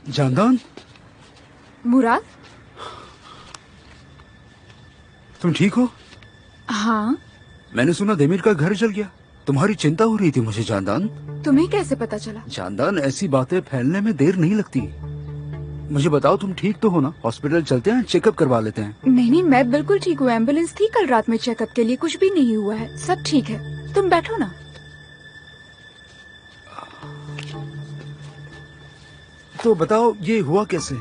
जानदान, मुराद, तुम ठीक हो? हाँ। मैंने सुना देमीर का घर जल गया। तुम्हारी चिंता हो रही थी मुझे जानदान। तुम्हें कैसे पता चला? जानदान, ऐसी बातें फैलने में देर नहीं लगती। मुझे बताओ, तुम ठीक तो हो ना? हॉस्पिटल चलते हैं, चेकअप करवा लेते हैं। नहीं, मैं बिल्कुल ठीक हूँ। एम्बुलेंस थी कल रात में चेकअप के लिए, कुछ भी नहीं हुआ है, सब ठीक है। तुम बैठो ना। तो बताओ, ये हुआ कैसे?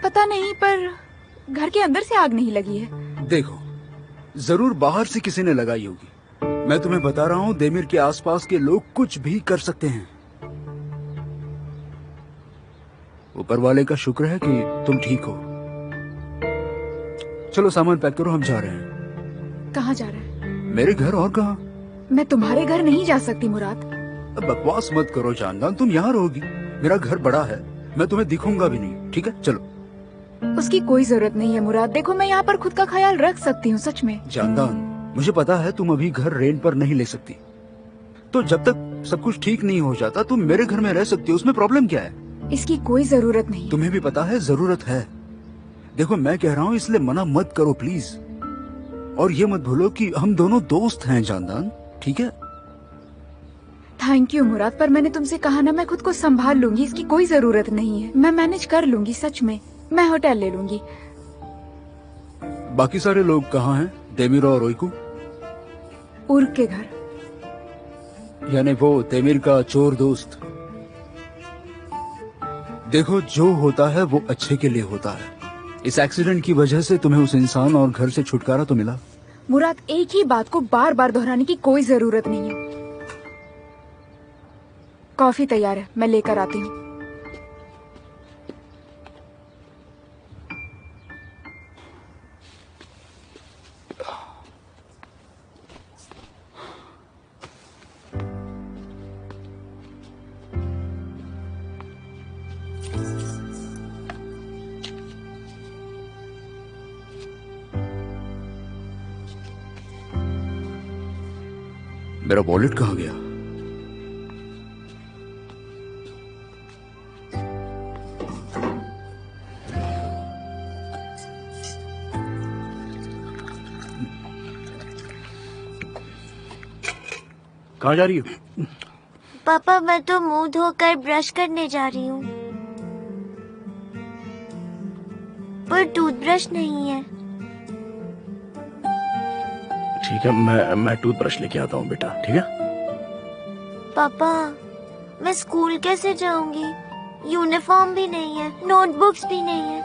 पता नहीं, पर घर के अंदर से आग नहीं लगी है। देखो, जरूर बाहर से किसी ने लगाई होगी। मैं तुम्हें बता रहा हूँ, देमीर के आसपास के लोग कुछ भी कर सकते हैं। ऊपर वाले का शुक्र है कि तुम ठीक हो। चलो सामान पैक करो, हम जा रहे हैं। कहाँ जा रहे हैं? मेरे घर, और कहाँ? मैं तुम्हारे घर नहीं जा सकती मुराद। बकवास मत करो जानदान, तुम यहाँ रहोगी। मेरा घर बड़ा है, मैं तुम्हें दिखूंगा भी नहीं, ठीक है? चलो। उसकी कोई जरूरत नहीं है मुराद। देखो, मैं यहाँ पर खुद का ख्याल रख सकती हूँ, सच में। जानदान, मुझे पता है तुम अभी घर रेंट पर नहीं ले सकती, तो जब तक सब कुछ ठीक नहीं हो जाता तुम मेरे घर में रह सकती हो। उसमें प्रॉब्लम क्या है? इसकी कोई जरूरत नहीं। तुम्हें भी पता है जरूरत है। देखो, मैं कह रहा हूँ, इसलिए मना मत करो प्लीज। और ये मत भूलो कि हम दोनों दोस्त हैं जानदान, ठीक है? थैंक यू मुराद, पर मैंने तुमसे कहा ना, मैं खुद को संभाल लूंगी। इसकी कोई जरूरत नहीं है, मैं मैनेज कर लूंगी, सच में। मैं होटल ले लूंगी। बाकी सारे लोग कहाँ हैं? देमीर और रोइकू? उर्क के घर। यानी वो देमीर का चोर दोस्त। देखो, जो होता है वो अच्छे के लिए होता है। इस एक्सीडेंट की वजह से तुम्हें उस इंसान और घर से छुटकारा तो मिला। मुराद, एक ही बात को बार बार दोहराने की कोई जरूरत नहीं है। कॉफी तैयार है, मैं लेकर आती हूँ। मेरा वॉलेट कहाँ गया? कहाँ जा रही हो? पापा, मैं तो मुंह धोकर ब्रश करने जा रही हूँ, पर टूथब्रश नहीं है। ठीक है, मैं टूथब्रश लेके आता हूँ बेटा, ठीक है? पापा, मैं स्कूल कैसे जाऊंगी? यूनिफॉर्म भी नहीं है, नोटबुक्स भी नहीं है,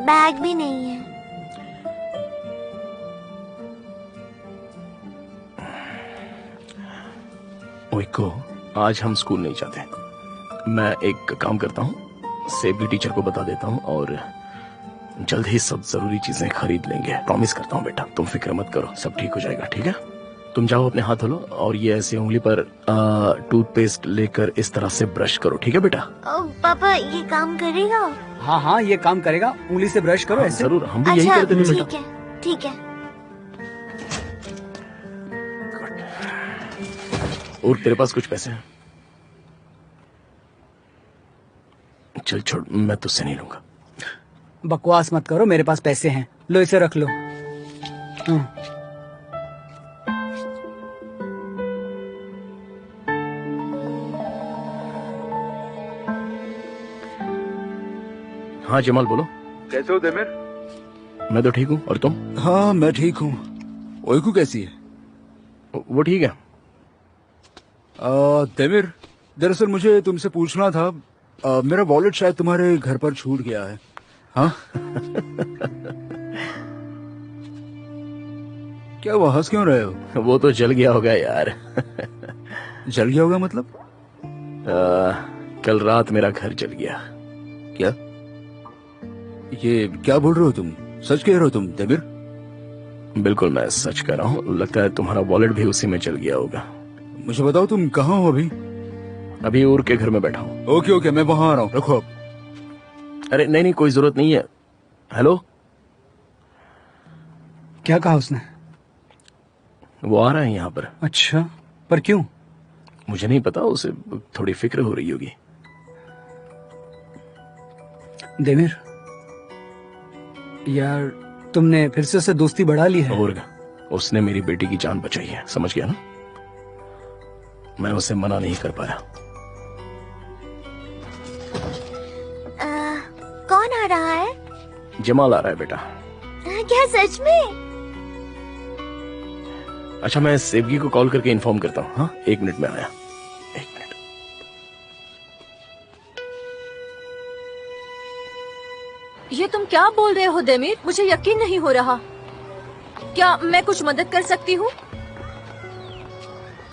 बैग भी नहीं है। ओइको, आज हम स्कूल नहीं जाते। मैं एक काम करता हूँ, सेबली टीचर को बता देता हूँ और जल्द ही सब जरूरी चीजें खरीद लेंगे। प्रॉमिस करता हूँ बेटा, तुम फिक्र मत करो, सब ठीक हो जाएगा, ठीक है? तुम जाओ, अपने हाथ धो और ये ऐसे उंगली पर टूथपेस्ट लेकर इस तरह से ब्रश करो, ठीक है बेटा? पापा, ये काम करेगा? हाँ हाँ, ये काम करेगा। उंगली से ब्रश करो। ऐसे जरूर, हम भी यही करते थे बेटा। ठीक है, ठीक है। और तेरे पास कुछ पैसे हैं? चल छोड़, मैं तुझसे नहीं लूंगा। बकवास मत करो, मेरे पास पैसे हैं। लो, इसे रख लो। हाँ जमाल, बोलो। कैसे हो देमीर? मैं तो ठीक हूँ, और तुम? हाँ, मैं ठीक हूँ। ओइकू कैसी है? वो ठीक है। देमीर, दरअसल मुझे तुमसे पूछना था, मेरा वॉलेट शायद तुम्हारे घर पर छूट गया है। हाँ? क्या हुआ, हंस क्यों रहे हो? वो तो जल गया होगा यार। जल गया होगा मतलब? कल रात मेरा घर जल गया। क्या? ये क्या बोल रहे हो तुम? सच कह रहे हो तुम देमीर? बिल्कुल, मैं सच कह रहा हूँ। लगता है तुम्हारा वॉलेट भी उसी में जल गया होगा। मुझे बताओ, तुम कहाँ हो अभी? अभी उर के घर में बैठा हूँ। ओके ओके, मैं वहां आ रहा हूँ, रखो अब। अरे नहीं नहीं, कोई जरूरत नहीं है। हेलो? क्या कहा उसने? वो आ रहा है यहाँ पर। अच्छा, पर क्यों? मुझे नहीं पता, उसे थोड़ी फिक्र हो रही होगी। देमिर, यार तुमने फिर से उससे दोस्ती बढ़ा ली है। और उसने मेरी बेटी की जान बचाई है, समझ गया ना? मैं उसे मना नहीं कर पाया। कौन आ रहा है? जमाल आ रहा है बेटा। क्या सच में? अच्छा, मैं सेवगी को कॉल करके इन्फॉर्म करता हूँ। हाँ, 1 मिनट में आया। 1 मिनट। ये तुम क्या बोल रहे हो देमिर? मुझे यकीन नहीं हो रहा। क्या मैं कुछ मदद कर सकती हूँ?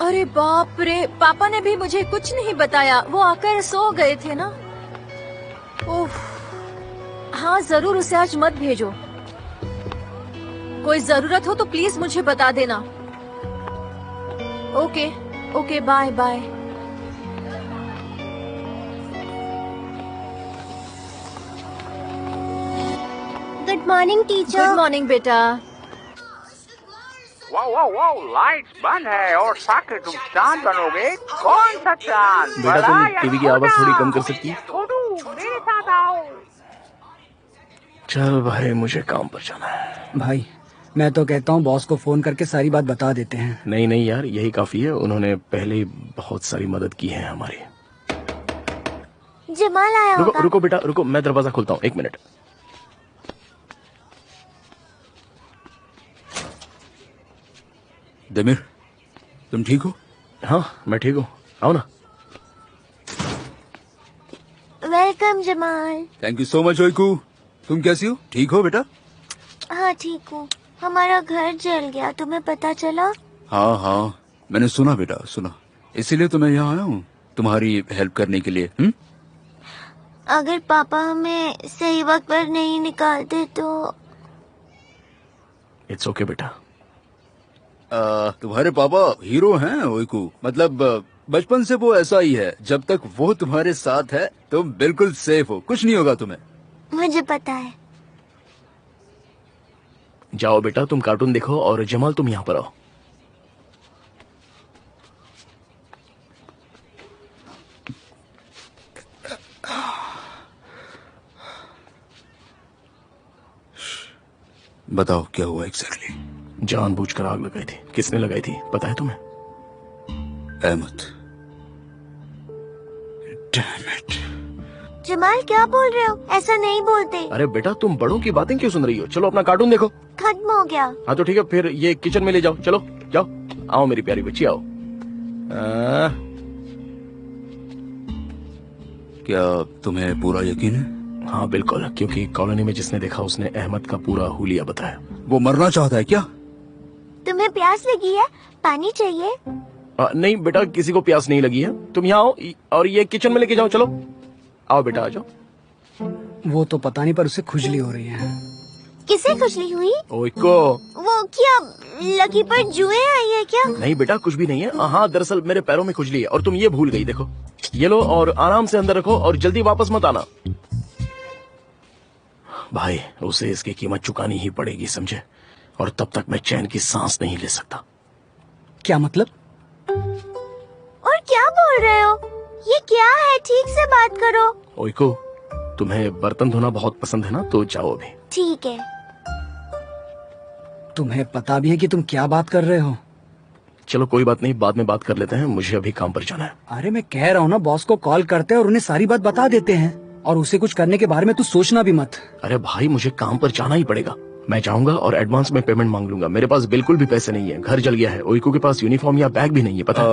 अरे बाप रे, पापा ने भी मुझे कुछ नहीं बताया। वो आकर सो गए थे ना। ओह, हाँ जरूर, उसे आज मत भेजो। कोई जरूरत हो तो प्लीज मुझे बता देना। Okay okay, bye bye. Good morning teacher. Good morning बेटा। वाओ वाओ वाओ, लाइट्स बंद है और साके तुम चांद बनोगे। कौन सा चांद? बेटा, तुम टीवी की आवाज थोड़ी कम कर सकती है? छोटू, मेरे साथ आओ। चल भाई, मुझे काम पर जाना है। भाई मैं तो कहता हूँ बॉस को फोन करके सारी बात बता देते हैं। नहीं नहीं यार, यही काफी है। उन्होंने पहले ही बहुत सारी मदद की है हमारी। जमाल आया रुको होगा। रुको बेटा, रुको, मैं दरवाजा खोलता हूँ। 1 मिनट। देमिर, तुम ठीक हो? हाँ, मैं ठीक हूँ। आओ ना। Welcome Jamal. Thank you so much Oyku. तुम कैसी हो? ठीक हो बेटा? हाँ ठीक हूँ। हमारा घर जल गया, तुम्हें पता चला? हाँ हाँ, मैंने सुना बेटा, सुना। इसीलिए तो मैं यहाँ आया हूँ, तुम्हारी हेल्प करने के लिए। अगर पापा हमें सही वक्त पर नहीं निकालते तो। इट्स ओके बेटा। तुम्हारे पापा हीरो हैं ओइकू। मतलब बचपन से वो ऐसा ही है। जब तक वो तुम्हारे साथ है तुम बिल्कुल सेफ हो, कुछ नहीं होगा तुम्हें। मुझे पता है। जाओ बेटा, तुम कार्टून देखो और जमाल तुम यहाँ पर आओ। बताओ क्या हुआ एग्जैक्टली? जानबूझकर आग लगाई थी। किसने लगाई थी पता है तुम्हें? अहमद। Damn it. जमाल क्या बोल रहे हो? ऐसा नहीं बोलते। अरे बेटा, तुम बड़ों की बातें क्यों सुन रही हो? चलो अपना कार्टून देखो। खत्म हो गया। हाँ तो ठीक है, फिर ये किचन में ले जाओ। चलो जाओ, आओ मेरी प्यारी बच्ची, आओ। क्या तुम्हें पूरा यकीन है? हाँ बिल्कुल, क्योंकि कॉलोनी में जिसने देखा उसने अहमद का पूरा हुलिया बताया। वो मरना चाहता है क्या? तुम्हें प्यास लगी है? पानी चाहिए? नहीं बेटा, किसी को प्यास नहीं लगी है। तुम यहाँ आओ और ये किचन में लेके जाओ। चलो आओ बेटा, आ जाओ। वो तो पता नहीं, पर उसे खुजली हो रही है। किसे खुजली हुई? ओइको। वो क्या लकी पर जुए आई है क्या? नहीं बेटा, कुछ भी नहीं है। हाँ, दरअसल मेरे पैरों में खुजली है और तुम ये भूल गई। देखो ये लो और आराम से अंदर रखो और जल्दी वापस मत आना। भाई, उसे इसकी कीमत चुकानी ही पड़ेगी, समझे? और तब तक मैं चैन की सांस नहीं ले सकता। क्या मतलब? और क्या बोल रहे हो? ये क्या है? ठीक से बात करो। ओइको, तुम्हें बर्तन धोना बहुत पसंद है ना, तो जाओ अभी। ठीक है। तुम्हें पता भी है कि तुम क्या बात कर रहे हो? चलो कोई बात नहीं, बाद में बात कर लेते हैं। मुझे अभी काम पर जाना है। अरे मैं कह रहा हूँ ना, बॉस को कॉल करते हैं और उन्हें सारी बात बता देते हैं, और उसे कुछ करने के बारे में तू सोचना भी मत। अरे भाई, मुझे काम पर जाना ही पड़ेगा। मैं जाऊंगा और एडवांस में पेमेंट मांग लूंगा। मेरे पास बिल्कुल भी पैसे नहीं है। घर जल गया है। ओइको के पास यूनिफॉर्म या बैग भी नहीं है, पता है?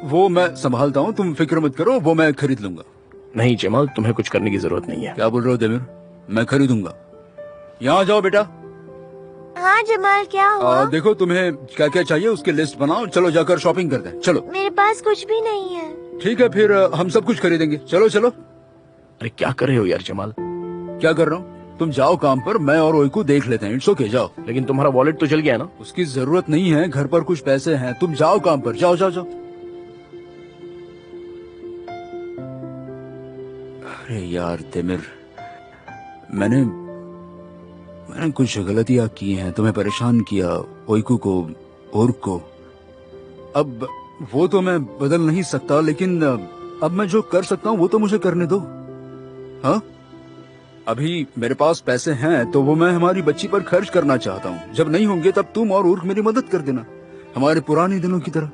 वो मैं संभालता हूँ, तुम फिक्र मत करो, वो मैं खरीद लूंगा। नहीं जमाल, तुम्हें कुछ करने की जरूरत नहीं है। क्या बोल रहे हो देमिर? मैं खरीदूंगा। यहाँ जाओ बेटा। हाँ जमाल, क्या हुआ? देखो तुम्हें क्या क्या चाहिए उसकी लिस्ट बनाओ। चलो जाकर शॉपिंग करते हैं। चलो। मेरे पास कुछ भी नहीं है। ठीक है, फिर हम सब कुछ खरीदेंगे। चलो चलो। अरे क्या कर रहे हो यार जमाल? क्या कर रहा हूँ? तुम जाओ काम पर, मैं और ओइको देख लेते हैं। इट्स ओके, जाओ। लेकिन तुम्हारा वॉलेट तो जल गया ना? उसकी जरूरत नहीं है, घर पर कुछ पैसे हैं। तुम जाओ काम पर, जाओ जाओ जाओ। अरे यार तेमिर, मैंने कुछ गलतियां की हैं, तुम्हें परेशान किया, ओइको को, और को। अब वो तो मैं बदल नहीं सकता, लेकिन अब मैं जो कर सकता हूँ वो तो मुझे करने दो। हाँ, अभी मेरे पास पैसे हैं तो वो मैं हमारी बच्ची पर खर्च करना चाहता हूँ। जब नहीं होंगे तब तुम और उर्क मेरी मदद कर देना, हमारे पुराने दिनों की तरह।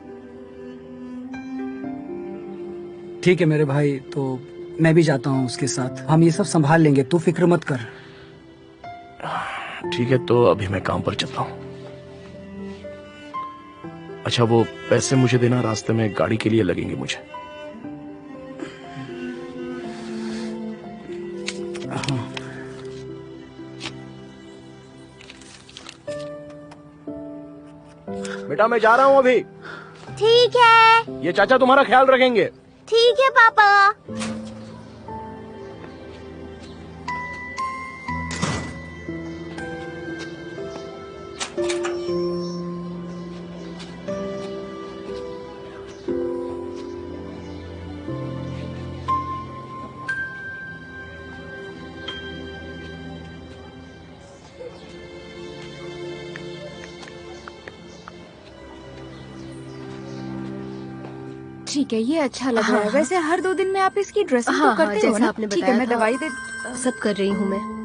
ठीक है मेरे भाई, तो मैं भी जाता हूँ उसके साथ। हम ये सब संभाल लेंगे, तू फिक्र मत कर। ठीक है, तो अभी मैं काम पर चलता हूँ। अच्छा, वो पैसे मुझे देना, रास्ते में गाड़ी के लिए लगेंगे मुझे। बेटा मैं जा रहा हूँ अभी। ठीक है। ये चाचा तुम्हारा ख्याल रखेंगे। ठीक है पापा। ठीक है, ये अच्छा लग रहा है। वैसे हर 2 दिन में आप इसकी ड्रेसिंग हाँ, तो करते हो जैसा ना? आपने ठीक है, बताया मैं था। दवाई दे। सब कर रही हूँ मैं।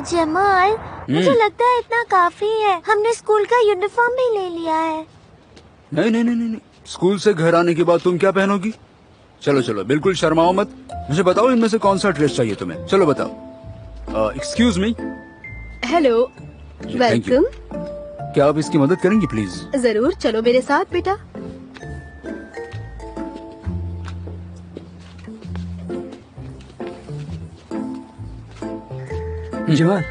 जमाल, मुझे लगता है इतना काफी है। हमने स्कूल का यूनिफॉर्म भी ले लिया है। नहीं नहीं नहीं नहीं, स्कूल से घर आने के बाद तुम क्या पहनोगी? चलो चलो, बिल्कुल शर्माओ मत। मुझे बताओ इनमें से कौन सा ड्रेस चाहिए तुम्हें? चलो बताओ। Excuse me. Hello, thank you. Welcome. क्या आप इसकी मदद करेंगी प्लीज? जरूर, चलो मेरे साथ बेटा। जमाल,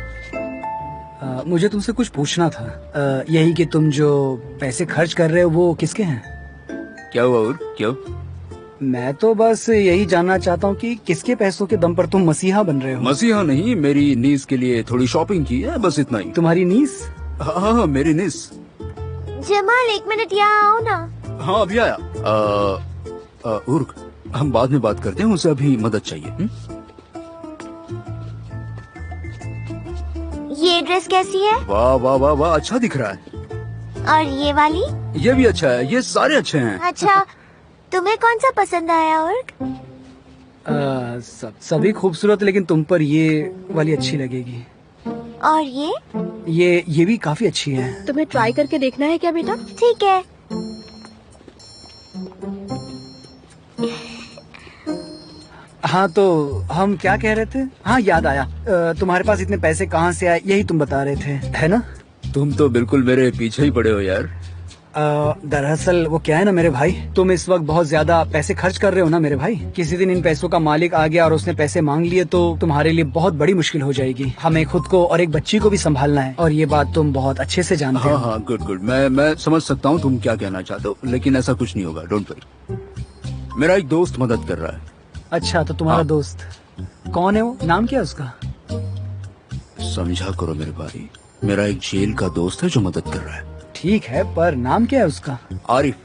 मुझे तुमसे कुछ पूछना था। यही कि तुम जो पैसे खर्च कर रहे हो वो किसके हैं? क्या हुआ और क्यों? मैं तो बस यही जानना चाहता हूँ कि किसके पैसों के दम पर तुम मसीहा बन रहे हो? मसीहा नहीं, मेरी नीस के लिए थोड़ी शॉपिंग की है, बस इतना ही। तुम्हारी नीस? हाँ हाँ, मेरी नीस। जमाल 1 मिनट यहाँ आओ ना। हाँ अभी आया। उर्क, हम बाद में बात करते हैं, उसे अभी मदद चाहिए। ये ड्रेस कैसी है? वाह वाह वाह वाह, अच्छा दिख रहा है। और ये वाली? ये भी अच्छा है, ये सारे अच्छे हैं। अच्छा, तुम्हें कौन सा पसंद आया उर्क? सभी खूबसूरत, लेकिन तुम पर ये वाली अच्छी लगेगी। और ये भी काफी अच्छी है। तुम्हें ट्राई करके देखना है क्या बेटा? ठीक है। हाँ, तो हम क्या कह रहे थे? हाँ याद आया। तुम्हारे पास इतने पैसे कहाँ से आए, यही तुम बता रहे थे, है ना? तुम तो बिल्कुल मेरे पीछे ही पड़े हो यार। दरअसल वो क्या है ना मेरे भाई, तुम इस वक्त बहुत ज्यादा पैसे खर्च कर रहे हो ना मेरे भाई। किसी दिन इन पैसों का मालिक आ गया और उसने पैसे मांग लिए तो तुम्हारे लिए बहुत बड़ी मुश्किल हो जाएगी। हमें खुद को और एक बच्ची को भी संभालना है, और ये बात तुम बहुत अच्छे से जानते हाँ हो। हाँ, गुड गुड। मैं समझ सकता हूँ तुम क्या कहना चाहते हो, लेकिन ऐसा कुछ नहीं होगा, डोंट वरी। मेरा एक दोस्त मदद कर रहा है। अच्छा, तो तुम्हारा हाँ। दोस्त कौन है? वो नाम क्या है उसका? समझा करो मेरे भाई, मेरा एक जेल का दोस्त है जो मदद कर रहा है। ठीक है, पर नाम क्या है उसका? आरिफ।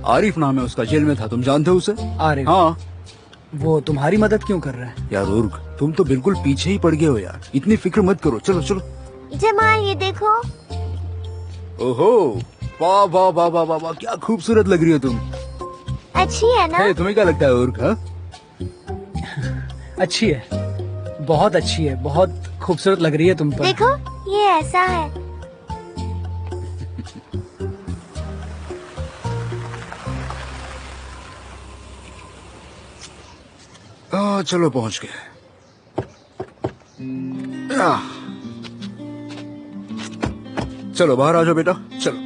आरिफ नाम है उसका, जेल में था, तुम जानते हो उसे? आरिफ। हाँ। वो तुम्हारी मदद क्यों कर रहा है? यार उर्ग, तुम तो बिल्कुल पीछे ही पड़ गए हो यार, इतनी फिक्र मत करो। चलो चलो। जमाल ये देखो। ओहो, वाह वाह वाह वाह वाह वाह, क्या खूबसूरत लग रही हो तुम। अच्छी है ना? हे, तुम्हें क्या लगता है उर्ग? हाँ? अच्छी है, बहुत अच्छी है, बहुत खूबसूरत लग रही है तुम पर। देखो, ये ऐसा है। चलो पहुंच गए। चलो बाहर आ जाओ बेटा, चलो।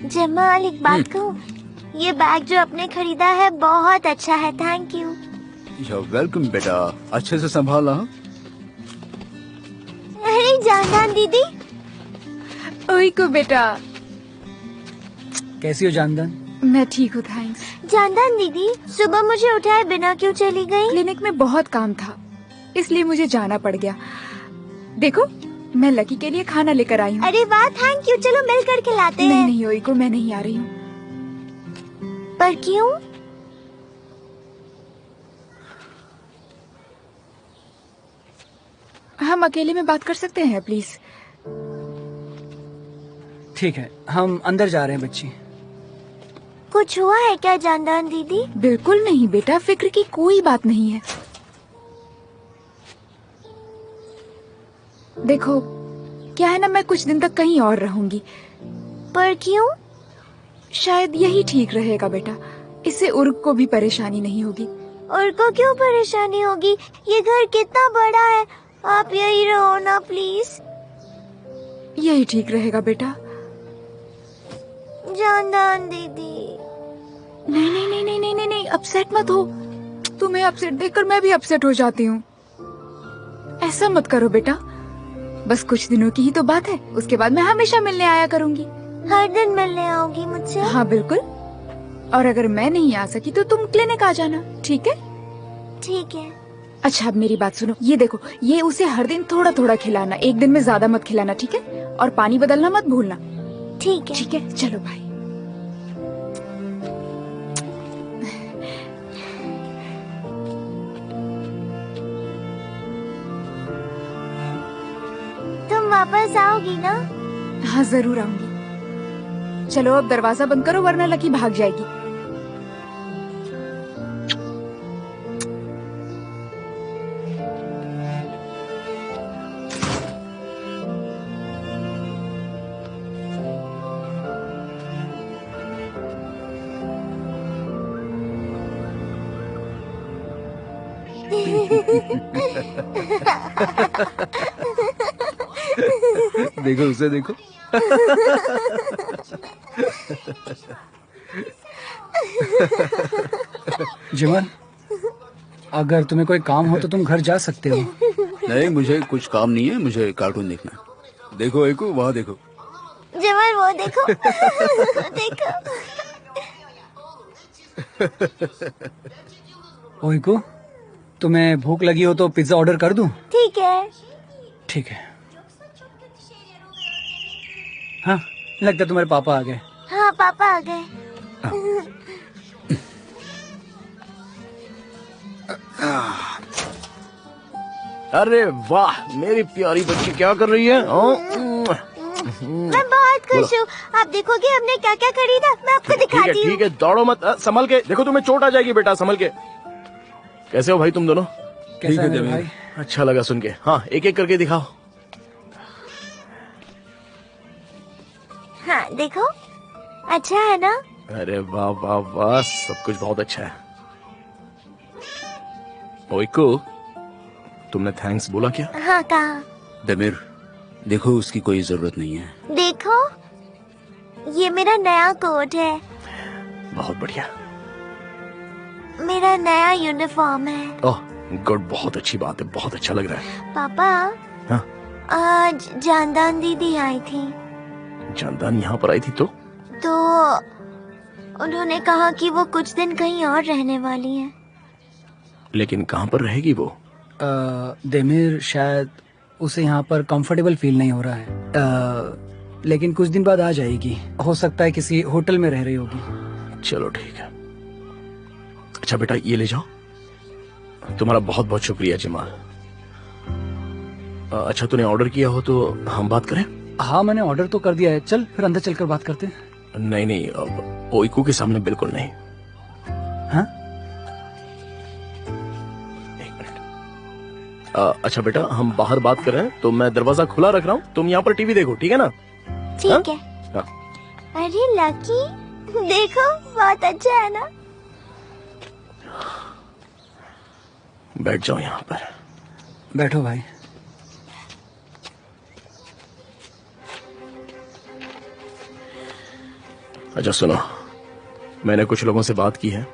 जमाल एक बात कहूँ, ये बैग जो आपने खरीदा है बहुत अच्छा है, थैंक यू। You're वेलकम बेटा, अच्छे से संभाला। हाँ? अरे जानदान दीदी। ओए को बेटा, कैसी हो जानदान? मैं ठीक हूँ, थैंक्स। जानदान दीदी, सुबह मुझे उठाए बिना क्यों चली गई? क्लिनिक में बहुत काम था, इसलिए मुझे जाना पड़ गया। देखो, मैं लकी के लिए खाना लेकर आई हूँ। अरे वाह, थैंक यू। चलो मिलकर खिलाते नहीं हैं। नहीं ओइको, मैं नहीं आ रही हूँ। पर क्यों? हम अकेले में बात कर सकते हैं प्लीज? ठीक है, हम अंदर जा रहे हैं बच्ची। कुछ हुआ है क्या जानदान दीदी? बिल्कुल नहीं बेटा, फिक्र की कोई बात नहीं है। देखो क्या है ना, मैं कुछ दिन तक कहीं और रहूंगी। पर क्यों? शायद यही ठीक रहेगा बेटा, इससे उर्ग को भी परेशानी नहीं होगी। और को क्यों परेशानी होगी? ये घर कितना बड़ा है। आप यही रहो ना प्लीज। यही ठीक रहेगा बेटा। जानदान दीदी। नहीं नहीं नहीं नहीं नहीं नहीं, नहीं अपसेट मत हो। तुम्हें अपसेट देखकर मैं भी अपसेट हो जाती हूँ। ऐसा मत करो बेटा, बस कुछ दिनों की ही तो बात है, उसके बाद मैं हमेशा मिलने आया करूंगी। हर दिन मिलने आओगी मुझसे? हाँ बिल्कुल। और अगर मैं नहीं आ सकी तो तुम क्लिनिक आ जाना, ठीक है? ठीक है। अच्छा अब मेरी बात सुनो, ये देखो, ये उसे हर दिन थोड़ा थोड़ा खिलाना, एक दिन में ज्यादा मत खिलाना, ठीक है? और पानी बदलना मत भूलना। ठीक है। ठीक है, चलो भाई। तुम वापस आओगी ना? हाँ जरूर आऊंगी। चलो अब दरवाजा बंद करो वरना लकी भाग जाएगी। देखो उसे देखो। जिमन, अगर तुम्हें कोई काम हो तो तुम घर जा सकते हो। नहीं मुझे कुछ काम नहीं है, मुझे कार्टून देखना है। देखो एकू, वहाँ देखो। जमल वो देखो। देखो। ओइको, तुम्हें भूख लगी हो तो पिज्जा ऑर्डर कर दूं? ठीक है। ठीक है। हाँ, लगता है तुम्हारे पापा आ गए। हाँ पापा आ गए। अरे वाह, मेरी प्यारी बच्ची क्या कर रही है? मैं बहुत खुश हूँ। आप देखोगे हमने क्या क्या खरीदा, मैं आपको दिखाती हूँ। ठीक है, दौड़ो मत, संभल के देखो, तुम्हें चोट आ जाएगी बेटा, संभल के। कैसे हो भाई तुम दोनों? कैसा है मेरे जमील। भाई? अच्छा लगा सुन के। हाँ, एक एक करके दिखाओ। हाँ देखो, अच्छा है ना? अरे वाह वाह वाह, सब कुछ बहुत अच्छा है। ओइको, तुमने थैंक्स बोला क्या? हाँ कहा। दमिर, देखो उसकी कोई जरूरत नहीं है। देखो, ये मेरा नया कोट है। बहुत बढ़िया। मेरा नया यूनिफॉर्म है। ओह गुड, बहुत अच्छी बात है, बहुत अच्छा लग रहा है। पापा, हाँ? आज जानदान दीदी आई थी जानदान यहाँ पर आई थी तो उन्होंने कहा कि वो कुछ दिन कहीं और रहने वाली हैं। लेकिन कहाँ पर रहेगी वो? देमिर, शायद उसे यहाँ पर कंफर्टेबल फील नहीं हो रहा है, लेकिन कुछ दिन बाद आ जाएगी। हो सकता है किसी होटल में रह रही होगी। चलो ठीक है। अच्छा बेटा, ये ले जाओ। तुम्हारा बहुत बहुत शुक्रिया जमाल। अच्छा, तूने ऑर्डर किया हो तो हम बात करें? हाँ, मैंने ऑर्डर तो कर दिया है। चल फिर अंदर चलकर बात करते हैं। नहीं नहीं, अब ओइको के सामने बिल्कुल नहीं। हाँ? एक मिनट। अच्छा बेटा, हम बाहर बात कर रहे हैं तो मैं दरवाजा खुला रख रहा हूँ, तुम यहाँ पर टीवी देखो, ठीक है ना? ठीक है। हाँ। अरे लकी, देखो बहुत अच्छा है ना? बैठ जाओ यहाँ पर। बैठो भाई। अच्छा सुनो, मैंने कुछ लोगों से बात की है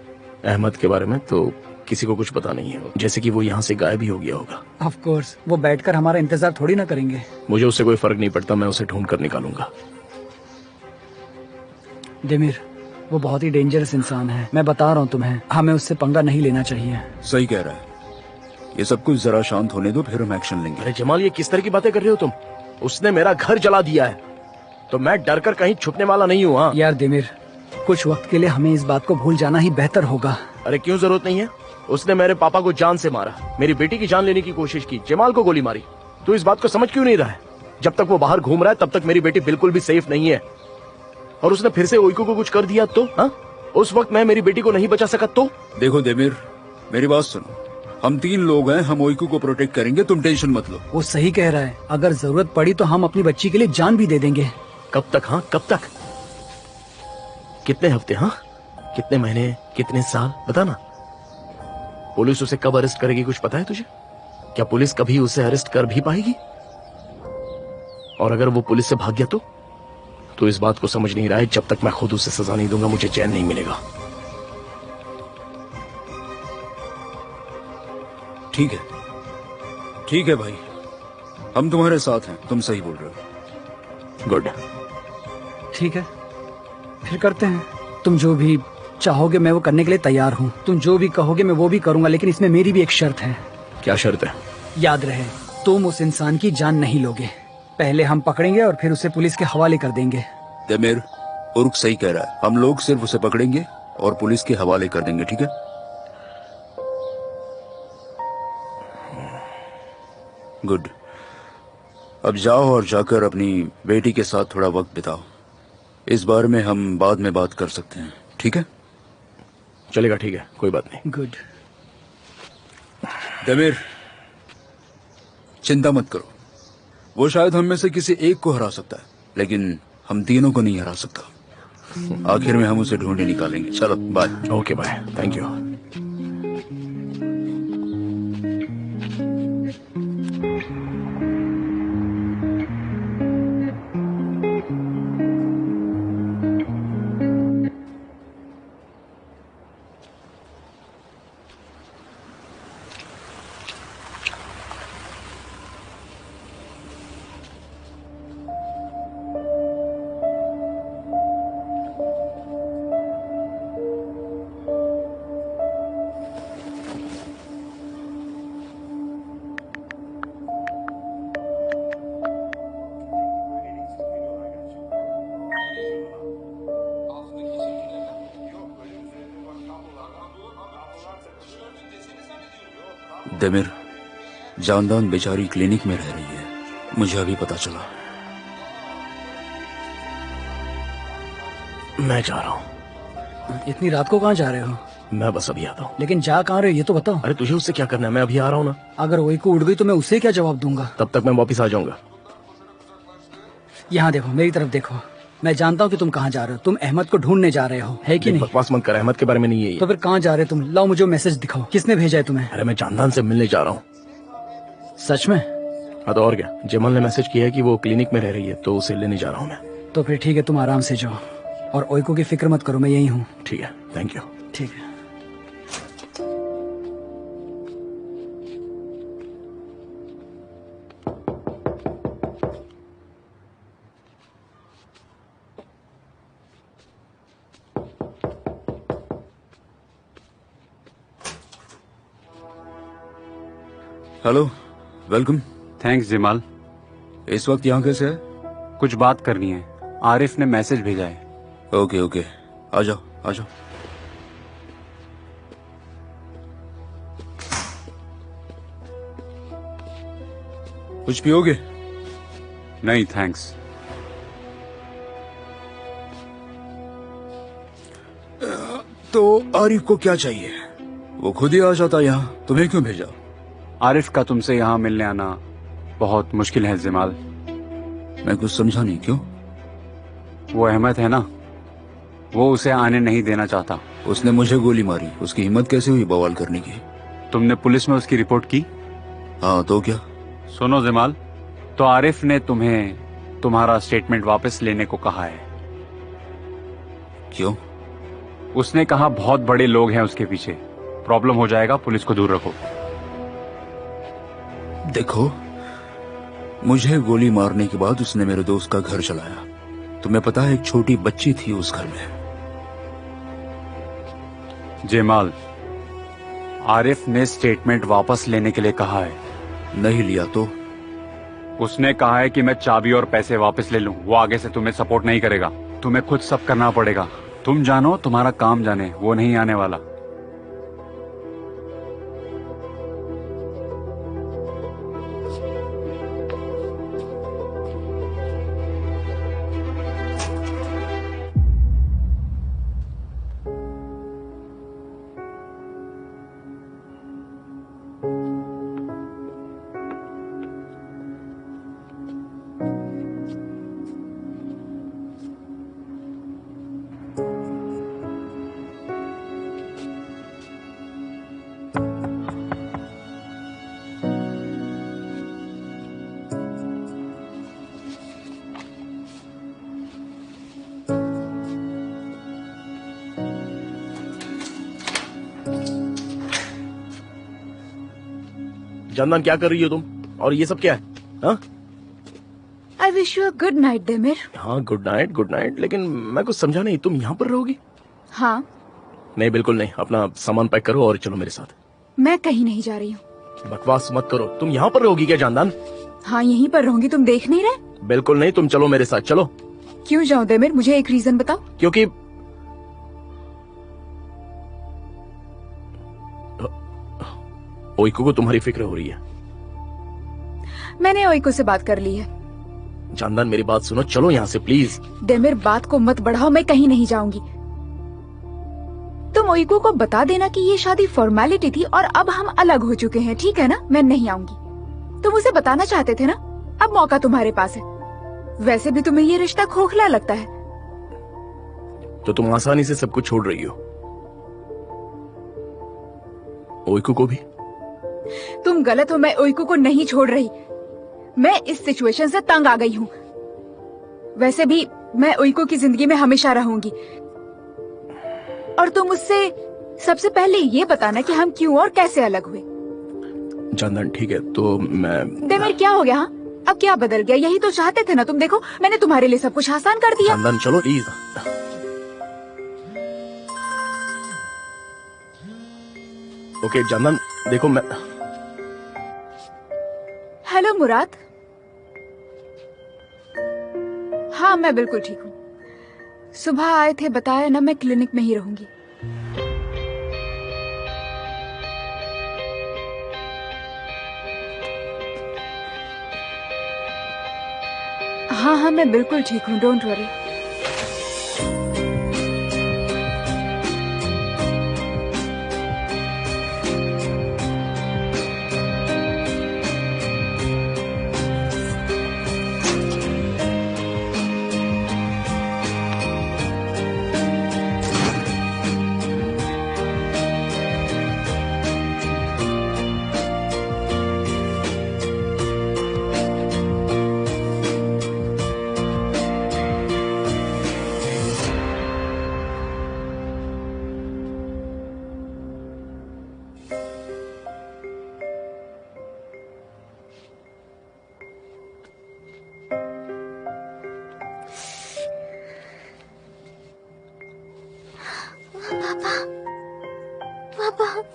अहमद के बारे में, तो किसी को कुछ पता नहीं है, जैसे कि वो यहाँ से गायब ही हो गया होगा। ऑफ कोर्स, वो बैठकर हमारा इंतजार थोड़ी ना करेंगे। मुझे उससे कोई फर्क नहीं पड़ता, मैं उसे ढूंढ कर निकालूंगा। देमिर, वो बहुत ही डेंजरस इंसान है। मैं बता रहा हूँ तुम्हें, हमें उससे पंगा नहीं लेना चाहिए। सही कह रहा है। ये सब कुछ जरा शांत होने दो, फिर हम एक्शन लेंगे। अरे जमाल, ये किस तरह की बातें कर रहे हो तुम? उसने मेरा घर जला दिया है, तो मैं डर कर कहीं छुपने वाला नहीं हूँ। हाँ यार दिमिर, कुछ वक्त के लिए हमें इस बात को भूल जाना ही बेहतर होगा। अरे क्यों जरूरत नहीं है? उसने मेरे पापा को जान से मारा, मेरी बेटी की जान लेने की कोशिश की, जमाल को गोली मारी। तू इस बात को समझ क्यों नहीं रहा है? जब तक वो बाहर घूम रहा है तब तक मेरी बेटी बिल्कुल भी सेफ नहीं है। और उसने फिर से ओइको को कुछ कर दिया तो? हाँ, उस वक्त मैं मेरी बेटी को नहीं बचा सका तो? देखो देमिर, मेरी बात सुनो। हम 3 लोग हैं, हम ओइको को प्रोटेक्ट करेंगे, तुम टेंशन मत लो। वो सही कह रहा है, अगर जरूरत पड़ी तो हम अपनी बच्ची के लिए जान भी दे देंगे। कब तक? हाँ कब तक? कितने हफ्ते? हाँ कितने महीने, कितने साल? बता ना। पुलिस उसे कब अरेस्ट करेगी कुछ पता है तुझे? क्या पुलिस कभी उसे अरेस्ट कर भी पाएगी? और अगर वो पुलिस से भाग गया तो इस बात को समझ नहीं रहा है, जब तक मैं खुद उसे सजा नहीं दूंगा मुझे चैन नहीं मिलेगा। ठीक है भाई, हम तुम्हारे साथ हैं, तुम सही बोल रहे हो। गुड। ठीक है, फिर करते हैं। तुम जो भी चाहोगे मैं वो करने के लिए तैयार हूँ। तुम जो भी कहोगे मैं वो भी करूंगा, लेकिन इसमें मेरी भी एक शर्त है। क्या शर्त है? याद रहे, तुम उस इंसान की जान नहीं लोगे। पहले हम पकड़ेंगे और फिर उसे पुलिस के हवाले कर देंगे। देमिर, उर्क सही कह रहा है, हम लोग सिर्फ उसे पकड़ेंगे और पुलिस के हवाले कर देंगे, ठीक है? गुड। अब जाओ और जाकर अपनी बेटी के साथ थोड़ा वक्त बिताओ। इस बारे में हम बाद में बात कर सकते हैं, ठीक है? चलेगा, ठीक है, कोई बात नहीं। गुड। देमिर, चिंता मत करो, वो शायद हम में से किसी एक को हरा सकता है, लेकिन हम तीनों को नहीं हरा सकता। आखिर में हम उसे ढूंढे निकालेंगे। चलो bye. Okay bye, thank you. Demir, जानदान बेचारी क्लिनिक में रह रही है, मुझे अभी पता चला। मैं जा रहा हूँ। इतनी रात को कहाँ जा रहे हो? मैं बस अभी आता हूँ। लेकिन जा कहाँ रहे हो ये तो बताओ। अरे तुझे उससे क्या करना है? मैं अभी आ रहा हूँ ना। अगर वही को उड़ गई तो मैं उसे क्या जवाब दूंगा? तब तक मैं वापिस आ जाऊंगा। यहाँ देखो, मेरी तरफ देखो। मैं जानता हूँ कि तुम कहाँ जा रहे हो। तुम अहमद को ढूंढने जा रहे हो, है कि नहीं? बकवास मत कर, अहमद के बारे में नहीं है ये। तो फिर कहाँ जा रहे हो तुम? लाओ मुझे मैसेज दिखाओ, किसने भेजा है तुम्हें? अरे मैं जानदान से मिलने जा रहा हूँ। सच में? हाँ तो और क्या, जमल ने मैसेज किया है कि वो क्लिनिक में रह रही है, तो उसे लेने जा रहा हूँ मैं। तो फिर ठीक है, तुम आराम से जाओ और ओइको की फिक्र मत करो, मैं यही हूँ। ठीक है, थैंक यू। ठीक है। Hello, welcome. थैंक्स जमाल। इस वक्त यहाँ कैसे है? कुछ बात करनी है, आरिफ ने मैसेज भेजा है। ओके ओके, आ जाओ आ जाओ। कुछ पियोगे? नहीं थैंक्स। तो आरिफ को क्या चाहिए? वो खुद ही आ जाता यहाँ, तुम्हें क्यों भेजा? आरिफ का तुमसे यहाँ मिलने आना बहुत मुश्किल है जमाल। मैं कुछ समझा नहीं, क्यों? वो अहमद है ना, वो उसे आने नहीं देना चाहता। उसने मुझे गोली मारी, उसकी हिम्मत कैसे हुई बवाल करने की? तुमने पुलिस में उसकी रिपोर्ट की? हाँ तो क्या? सुनो जमाल, तो आरिफ ने तुम्हें तुम्हारा स्टेटमेंट वापस लेने को कहा है। क्यों? उसने कहा बहुत बड़े लोग हैं उसके पीछे, प्रॉब्लम हो जाएगा, पुलिस को दूर रखो। देखो, मुझे गोली मारने के बाद उसने मेरे दोस्त का घर चलाया। तुम्हें पता है, एक छोटी बच्ची थी उस घर में। जमाल, आरिफ ने स्टेटमेंट वापस लेने के लिए कहा है। नहीं लिया तो? उसने कहा है कि मैं चाबी और पैसे वापस ले लूं। वो आगे से तुम्हें सपोर्ट नहीं करेगा। तुम्हें खुद सब करना पड़ेगा। तुम जानो, तुम्हारा काम जाने, वो नहीं आने वाला। जानदान, क्या कर रही हो तुम? और ये सब क्या है? हाँ I wish you a good night Demir. हाँ, गुड नाइट गुड नाइट। लेकिन मैं कुछ समझा नहीं, तुम यहाँ पर रहोगी? हाँ, नहीं, बिल्कुल नहीं। अपना सामान पैक करो और चलो मेरे साथ। मैं कहीं नहीं जा रही हूँ। बकवास मत करो। तुम यहाँ पर रहोगी क्या जानदान? हाँ, यहीं पर रहूंगी। तुम देख नहीं रहे? बिल्कुल नहीं, तुम चलो मेरे साथ, चलो। क्यों जाऊँ देमिर? मुझे एक रीजन बताओ। क्योंकि ओइको को तुम्हारी फिक्र हो रही है। मैंने ओइको से बात कर ली है। जानदान, मेरी बात सुनो, चलो यहाँ से प्लीज। देमिर, बात को मत बढ़ाओ। मैं कहीं नहीं जाऊंगी। तुम ओइको को बता देना कि ये शादी फॉर्मेलिटी थी और अब हम अलग हो चुके हैं, ठीक है ना? मैं नहीं आऊंगी। तुम उसे बताना चाहते थे ना? अब मौका तुम्हारे पास है। वैसे भी तुम्हें ये रिश्ता खोखला लगता है। तो तुम आसानी से सब कुछ छोड़ रही हो? ओइको को भी? तुम गलत हो। मैं ओइको को नहीं छोड़ रही। मैं इस सिचुएशन से तंग आ गई हूँ। वैसे भी मैं ओइको की जिंदगी में हमेशा रहूंगी। और तुम मुझसे सबसे पहले ये बताना कि हम क्यों और कैसे अलग हुए। जानदान, ठीक है, तो मैं... देमिर, क्या हो गया? हाँ, अब क्या बदल गया? यही तो चाहते थे ना तुम। देखो, मैंने तुम्हारे लिए सब कुछ आसान कर दिया। जानदान, चलो प्लीज। ओके जानदान, देखो मैं... हेलो मुराद। हाँ, मैं बिल्कुल ठीक हूँ। सुबह आए थे, बताया ना, मैं क्लिनिक में ही रहूंगी। हाँ हाँ, मैं बिल्कुल ठीक हूँ, डोंट वरी।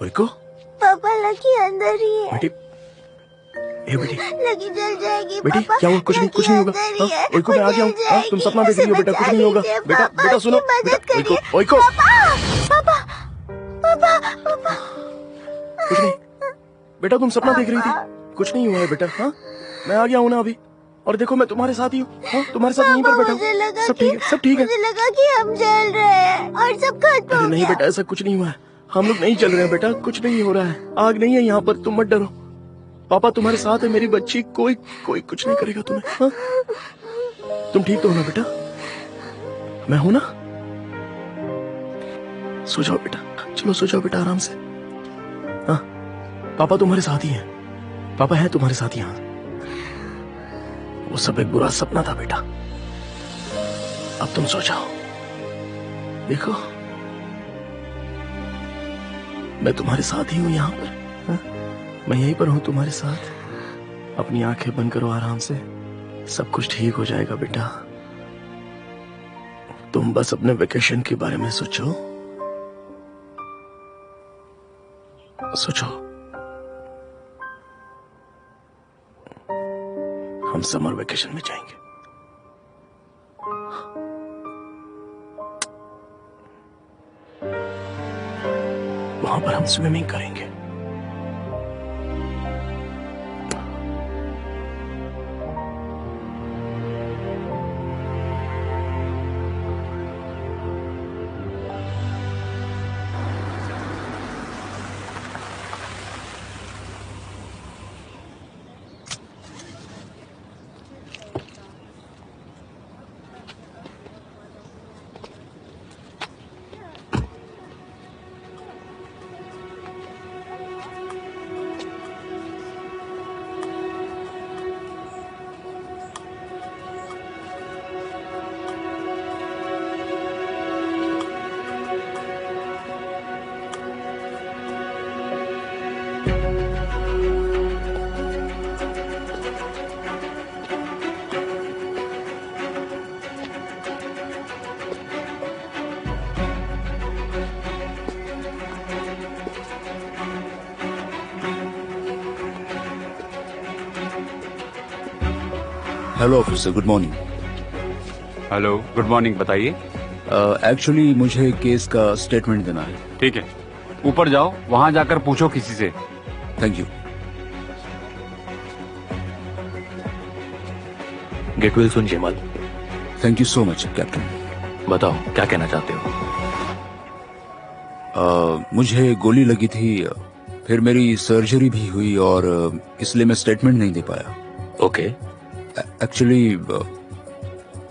ओइको? पापा, लकी अंदर ही है। बेटी, ए बेटी, लकी जल जाएगी। बेटी पापा, क्या हुआ? कुछ नहीं, कुछ नहीं होगा। हाँ, ओइको, मैं आ गया हूँ। हाँ, तुम सपना देख रही हो बेटा, कुछ नहीं होगा। बेटा, बेटा सुनो, बेटा, ओइको, ओइको, पापा, पापा, पापा, कुछ नहीं। बेटा, तुम सपना देख रही थी, कुछ नहीं हुआ है बेटा। हाँ, मैं आ गया हूँ ना अभी। और देखो, मैं तुम्हारे साथ ही हूँ। हाँ, तुम्हारे साथ यहीं पर बैठा हूँ। सब ठीक है, सब ठीक है। मुझे लगा कि हम जल रहे हैं और सब खत्म हो नहीं गया। बेटा, ऐसा कुछ नहीं हुआ है। हम लोग नहीं चल रहे हैं बेटा, कुछ नहीं हो रहा है। आग नहीं है यहाँ पर, तुम मत डरो। पापा तुम्हारे साथ है, मेरी बच्ची। कोई कोई कुछ नहीं करेगा तुम्हें। हाँ? तुम ठीक तो हो ना बेटा? मैं हूं ना? सो जाओ बेटा, चलो सो जाओ बेटा आराम से। हाँ, पापा तुम्हारे साथ ही हैं। पापा है तुम्हारे साथ यहाँ। वो सब एक बुरा सपना था बेटा। अब तुम सो जाओ। देखो, मैं तुम्हारे साथ ही हूँ यहाँ पर। हाँ? मैं यहीं पर हूँ तुम्हारे साथ। अपनी आंखें बंद करो आराम से, सब कुछ ठीक हो जाएगा बेटा। तुम बस अपने वेकेशन के बारे में सोचो, सोचो। हम समर वेकेशन में जाएंगे। वहां पर हम स्विमिंग करेंगे। Hello officer, good morning. Hello, good morning. बताइए। एक्चुअली मुझे केस का स्टेटमेंट देना है। ठीक है, ऊपर जाओ, वहां जाकर पूछो किसी से। Thank you. Get well soon जयमाल। Thank you so much captain. बताओ क्या कहना चाहते हो? मुझे गोली लगी थी, फिर मेरी सर्जरी भी हुई और इसलिए मैं स्टेटमेंट नहीं दे पाया। ओके। एक्चुअली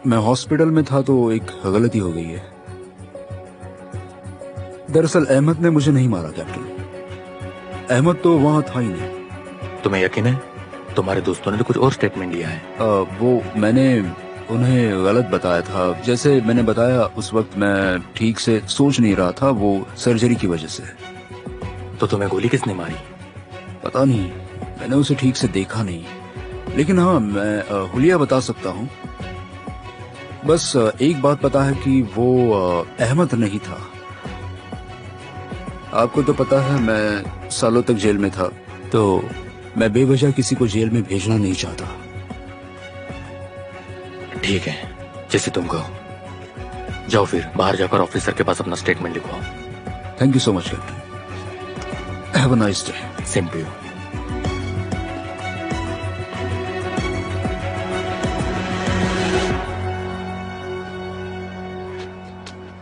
मैं हॉस्पिटल में था तो एक गलती हो गई है। दरअसल अहमद ने मुझे नहीं मारा कैप्टन। अहमद तो वहां था ही नहीं। तुम्हें यकीन है? तुम्हारे दोस्तों ने तो कुछ और स्टेटमेंट लिया है। वो मैंने उन्हें गलत बताया था। जैसे मैंने बताया उस वक्त मैं ठीक से सोच नहीं रहा था, वो सर्जरी की वजह से। तो तुम्हें गोली किसने मारी? पता नहीं, मैंने उसे ठीक से देखा नहीं। लेकिन हाँ, मैं हुलिया बता सकता हूँ। बस एक बात पता है कि वो अहमद नहीं था। आपको तो पता है मैं सालों तक जेल में था, तो मैं बेवजह किसी को जेल में भेजना नहीं चाहता। ठीक है, जैसे तुम कहो। जाओ फिर बाहर जाकर ऑफिसर के पास अपना स्टेटमेंट लिखवाओ। Thank you so much captain. Have a nice day. Same to you.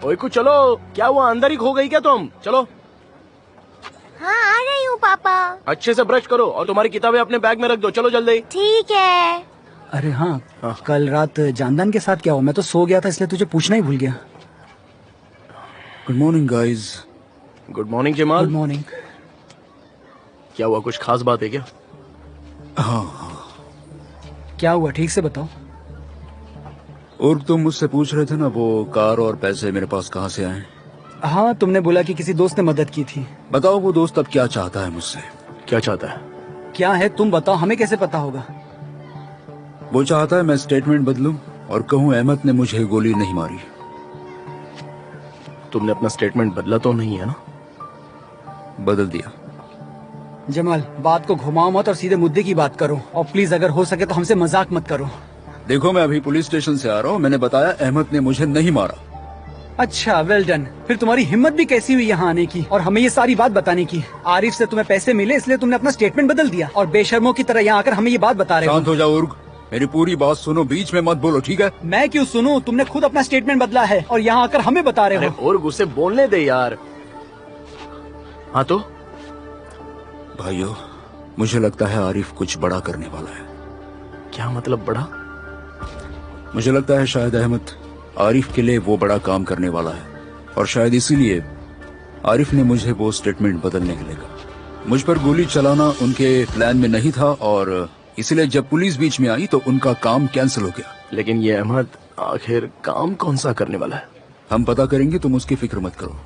ओए को चलो, क्या हुआ? अंदर ही खो गई क्या तुम? चलो। हाँ आ रही हूँ पापा। अच्छे से ब्रश करो और तुम्हारी किताबें अपने बैग में रख दो। चलो जल्दी। ठीक है। अरे हाँ, कल रात जानदान के साथ क्या हुआ? मैं तो सो गया था इसलिए तुझे पूछना ही भूल गया। Good morning guys. Good morning Jamal. Good morning. क्या हुआ? कुछ खास बात है क्या? हाँ, क्या हुआ ठीक से बताओ। और तुम मुझसे पूछ रहे थे ना वो कार और पैसे मेरे पास कहाँ से आए। हाँ, तुमने बोला कि किसी दोस्त ने मदद की थी। बताओ वो दोस्त अब क्या चाहता है मुझसे। क्या चाहता है? क्या है तुम बताओ, हमें कैसे पता होगा? वो चाहता है मैं स्टेटमेंट बदलूं और कहूं अहमद ने मुझे गोली नहीं मारी। तुमने अपना स्टेटमेंट बदला तो नहीं है ना? बदल दिया। जमाल, बात को घुमाओ मत और सीधे मुद्दे की बात करो। और प्लीज अगर हो सके तो हमसे मजाक मत करो। देखो मैं अभी पुलिस स्टेशन से आ रहा हूँ। मैंने बताया अहमद ने मुझे नहीं मारा। अच्छा, वेल डन। फिर तुम्हारी हिम्मत भी कैसी हुई यहाँ आने की और हमें ये सारी बात बताने की? आरिफ से तुम्हें पैसे मिले इसलिए तुमने अपना स्टेटमेंट बदल दिया और बेशर्मों की तरह यहाँ आकर हमें ये बात बता रहे हो। शांत हो जाओ उर्ग, मेरी पूरी बात सुनो, बीच में मत बोलो, ठीक है? मैं क्यों सुनूं? तुमने खुद अपना स्टेटमेंट बदला है और यहाँ आकर हमें बता रहे हो। और गुस्से बोलने दे यार। हाँ तो भाइयों, मुझे लगता है आरिफ कुछ बड़ा करने वाला है। क्या मतलब बड़ा? मुझे लगता है शायद अहमद आरिफ के लिए वो बड़ा काम करने वाला है और शायद इसीलिए आरिफ ने मुझे वो स्टेटमेंट बदलने के लिए कहा। मुझ पर गोली चलाना उनके प्लान में नहीं था और इसलिए जब पुलिस बीच में आई तो उनका काम कैंसिल हो गया। लेकिन ये अहमद आखिर काम कौन सा करने वाला है? हम पता करेंगे, तुम उसकी फिक्र मत करो।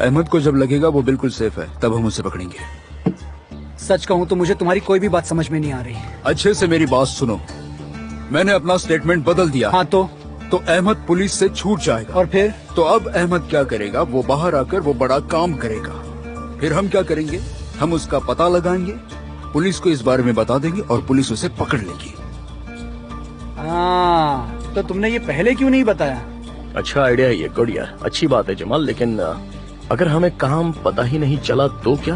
अहमद को जब लगेगा वो बिल्कुल सेफ है तब हम उसे पकड़ेंगे। सच कहूँ तो मुझे तुम्हारी कोई भी बात समझ में नहीं आ रही। अच्छे से मेरी बात सुनो। मैंने अपना स्टेटमेंट बदल दिया। हाँ तो अहमद पुलिस से छूट जाएगा। और फिर? तो अब अहमद क्या करेगा? वो बाहर आकर वो बड़ा काम करेगा। फिर हम क्या करेंगे? हम उसका पता लगाएंगे, पुलिस को इस बारे में बता देंगे और पुलिस उसे पकड़ लेगी। हाँ, तो तुमने ये पहले क्यों नहीं बताया? अच्छा आइडिया है ये, गुड यार, अच्छी बात है जमाल, लेकिन अगर हमें काम पता ही नहीं चला तो क्या?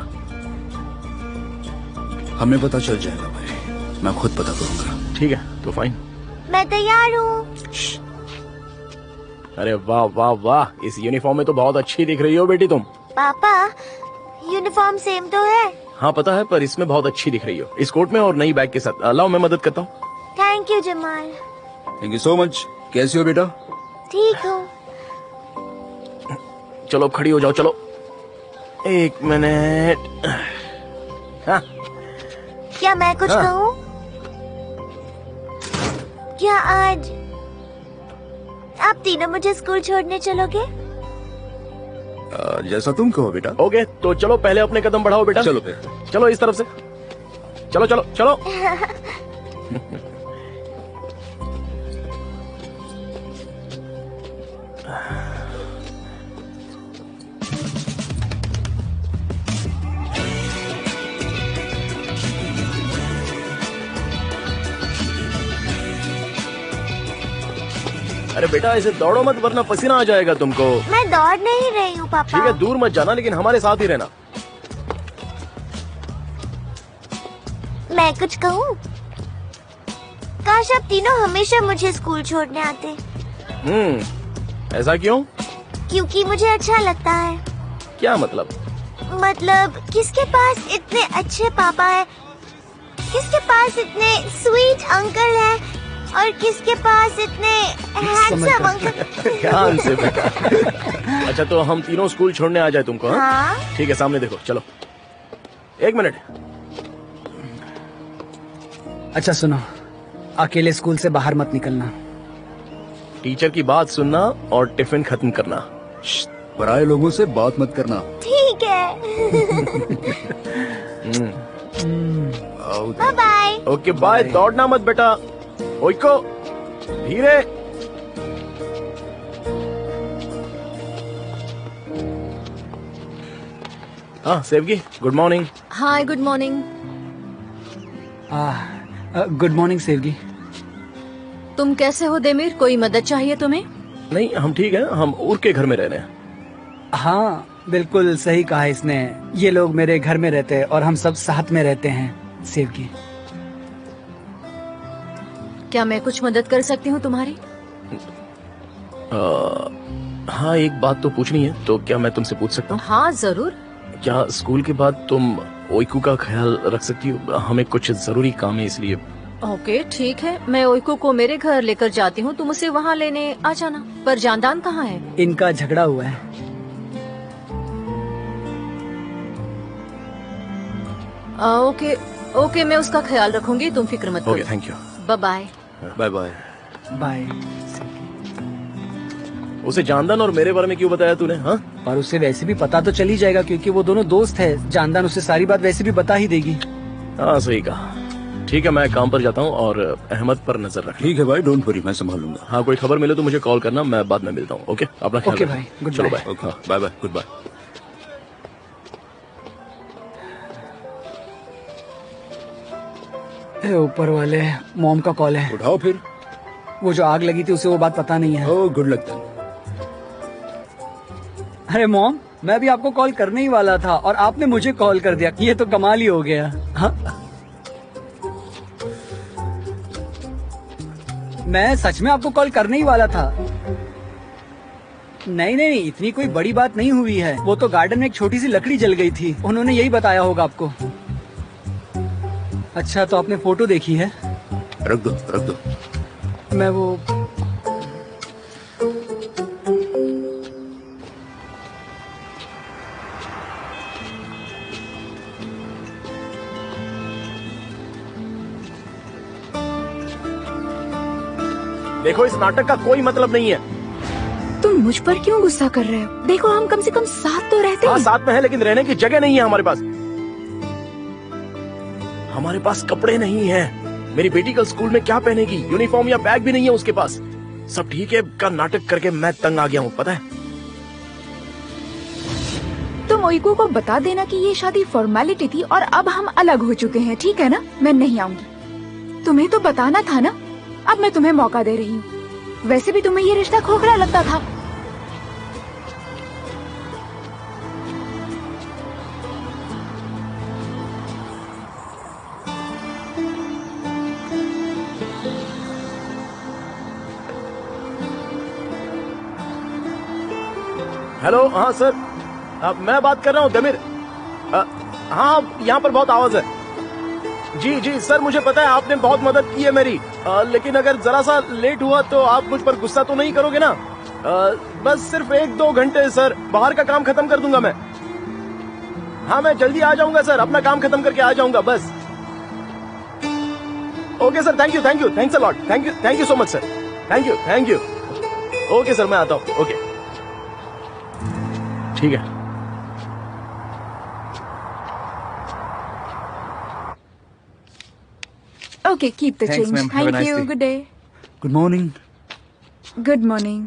हमें पता चल जाएगा भाई, मैं खुद पता करूंगा। ठीक है तो फाइन। मैं तैयार हूँ। अरे वाह वाह वाह, इस यूनिफॉर्म में तो बहुत अच्छी दिख रही हो बेटी तुम। पापा, यूनिफॉर्म सेम तो है। हाँ पता है, पर इसमें बहुत अच्छी दिख रही हो, इस कोट में और नई बैग के साथ। लाओ मैं मदद करता हूँ। Thank you Jamal. Thank you so much. कैसी हो बेटा? ठीक हो? चलो खड़ी हो जाओ, चलो 1 मिनट। हाँ क्या मैं कुछ हाँ। कहूँ? क्या आज आप तीनों मुझे स्कूल छोड़ने चलोगे? जैसा तुम कहो बेटा। ओके, तो चलो पहले अपने कदम बढ़ाओ बेटा। चलो फिर। चलो इस तरफ से, चलो चलो चलो। अरे बेटा ऐसे दौड़ो मत वरना पसीना आ जाएगा तुमको। मैं दौड़ नहीं रही हूँ पापा। ठीक है, दूर मत जाना, लेकिन हमारे साथ ही रहना। मैं कुछ कहूँ? काश आप तीनों हमेशा मुझे स्कूल छोड़ने आते। ऐसा क्यों? क्योंकि मुझे अच्छा लगता है। क्या मतलब? मतलब किसके पास इतने अच्छे पापा है, किसके पास इतने स्वीट अंकल है, और किसके पास इतने हैंडसम अंकल। ध्यान से बेटा। अच्छा तो हम तीनों स्कूल छोड़ने आ जाए तुमको? हाँ? ठीक है, सामने देखो, चलो 1 मिनट। अच्छा सुनो, अकेले स्कूल से बाहर मत निकलना। टीचर की बात सुनना और टिफिन खत्म करना। पराये लोगों से बात मत करना। ठीक है। Bye bye. Okay bye. दौड़ना मत बेटा। ओइको धीरे। हाँ Sevgi, good morning. Hi good morning. Good morning Sevgi. तुम कैसे हो देमीर? कोई मदद चाहिए तुम्हें? नहीं हम ठीक हैं, हम उर के घर में रह रहे हैं। हाँ बिल्कुल सही कहा इसने, ये लोग मेरे घर में रहते हैं और हम सब साथ में रहते हैं सेवगी। क्या मैं कुछ मदद कर सकती हूँ तुम्हारी? हाँ एक बात तो पूछनी है, तो क्या मैं तुमसे पूछ सकता हूँ? हाँ जरूर। क्या स्कूल के बाद तुम ओइकू का ख्याल रख सकती हो? हमें कुछ जरूरी काम है इसलिए। ओके ठीक है, मैं ओइकू को मेरे घर लेकर जाती हूँ, तुम उसे वहाँ लेने आ जाना। पर जानदान कहाँ है? इनका झगड़ा हुआ है। ओके ओके, मैं उसका ख्याल रखूंगी, तुम फिक्र मत ओके करो। Thank you. Bye bye. Bye bye. Bye. उसे जानदान और मेरे बारे में क्यों बताया तूने? हाँ पर उसे वैसे भी पता तो चल ही जाएगा क्योंकि वो दोनों दोस्त है। जानदान उसे सारी बात वैसे भी बता ही देगी। हाँ सही कहा। ठीक है मैं काम पर जाता हूँ और अहमद पर नजर रख। ठीक है भाई, डोंट वरी, मैं संभालूंगा। हाँ कोई खबर मिले तो मुझे कॉल करना, मैं बाद में मिलता हूँ। ओके अपना ख्याल ओके रखना। भाई, गुड चलो bye. Bye. Okay bye bye, goodbye. ऊपर वाले मॉम का कॉल है। उठाओ फिर। वो जो आग लगी थी उसे वो बात पता नहीं है। Oh good luck then. अरे मॉम, मैं भी आपको कॉल करने ही वाला था और आपने मुझे कॉल कर दिया, ये तो कमाल ही हो गया। हाँ? मैं सच में आपको कॉल करने ही वाला था। नहीं नहीं नहीं, इतनी कोई बड़ी बात नहीं हुई है। वो तो गार्डन में एक छोटी सी लकड़ी जल गई थी, उन्होंने यही बताया होगा आपको। अच्छा तो आपने फोटो देखी है? रख दो रख दो। मैं वो देखो इस नाटक का कोई मतलब नहीं है। तुम मुझ पर क्यों गुस्सा कर रहे हो? देखो हम कम से कम साथ तो रहते हाँ हैं। साथ में है, लेकिन रहने की जगह नहीं है हमारे पास। हमारे पास कपड़े नहीं हैं। मेरी बेटी कल स्कूल में क्या पहनेगी? यूनिफॉर्म या बैग भी नहीं है उसके पास। सब ठीक है का नाटक करके मैं तंग आ गया हूँ, पता है। तुम ओइको को बता देना कि ये शादी फॉर्मेलिटी थी और अब हम अलग हो चुके हैं, ठीक है ना? मैं नहीं आऊंगी। तुम्हें तो बताना था ना। अब मैं तुम्हें मौका दे रही हूँ। वैसे भी तुम्हें ये रिश्ता खोखला लगता था। हेलो, हाँ सर, मैं बात कर रहा हूँ दमिर। हाँ, यहाँ पर बहुत आवाज है। जी जी सर, मुझे पता है आपने बहुत मदद की है मेरी, लेकिन अगर जरा सा लेट हुआ तो आप मुझ पर गुस्सा तो नहीं करोगे ना? बस सिर्फ 1-2 घंटे सर, बाहर का काम खत्म कर दूंगा मैं। हाँ, मैं जल्दी आ जाऊंगा सर, अपना काम खत्म करके आ जाऊंगा बस। Okay sir, thank you, thanks a lot, thank you so much sir, thank you. Okay sir, मैं आता हूँ। ओके, ठीक है। Okay, keep the Thanks, change. ma'am. Have a Thank nice you. day. Good day. Good morning. Good morning.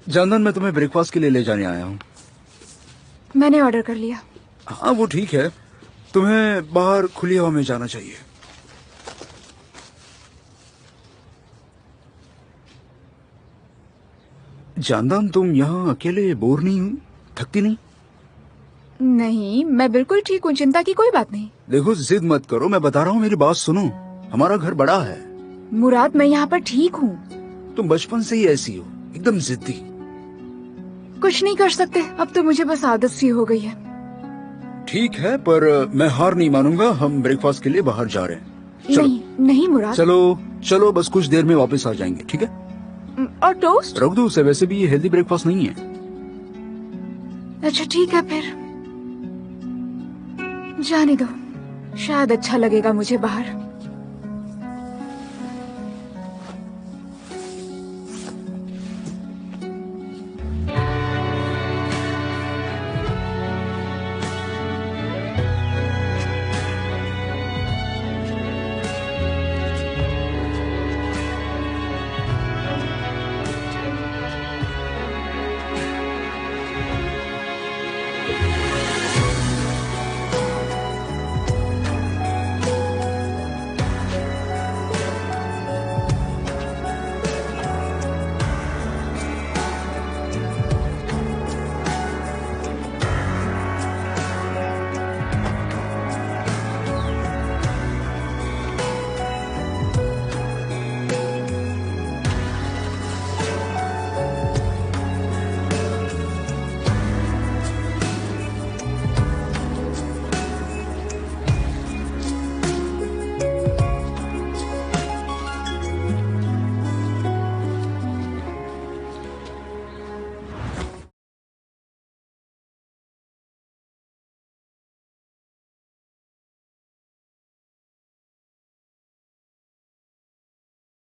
जानदन, मैं तुम्हें breakfast के लिए ले जाने आया हूँ। मैंने ऑर्डर कर लिया। हाँ, वो ठीक है। तुम्हें बाहर खुली हवा में जाना चाहिए। जानदन, तुम यहाँ अकेले बोर नहीं हुई? थकती नहीं? नहीं, मैं बिल्कुल ठीक हूँ, चिंता की कोई बात नहीं। देखो, जिद मत करो, मैं बता रहा हूँ, मेरी बात सुनो। हमारा घर बड़ा है। मुराद, मैं यहाँ पर ठीक हूँ। तुम बचपन से ही ऐसी हो, एकदम जिद्दी। कुछ नहीं कर सकते, अब तो मुझे बस आदत सी हो गई है। ठीक है, पर मैं हार नहीं मानूंगा। हम ब्रेकफास्ट के लिए बाहर जा रहे हैं। चलो। नहीं मुराद। चलो, बस कुछ देर में वापस आ जाएंगे, ठीक है? और टोस्ट? रख दो उसे, वैसे भी ये हेल्दी ब्रेकफास्ट नहीं है। अच्छा ठीक है, फिर जाने दो, शायद अच्छा लगेगा मुझे बाहर।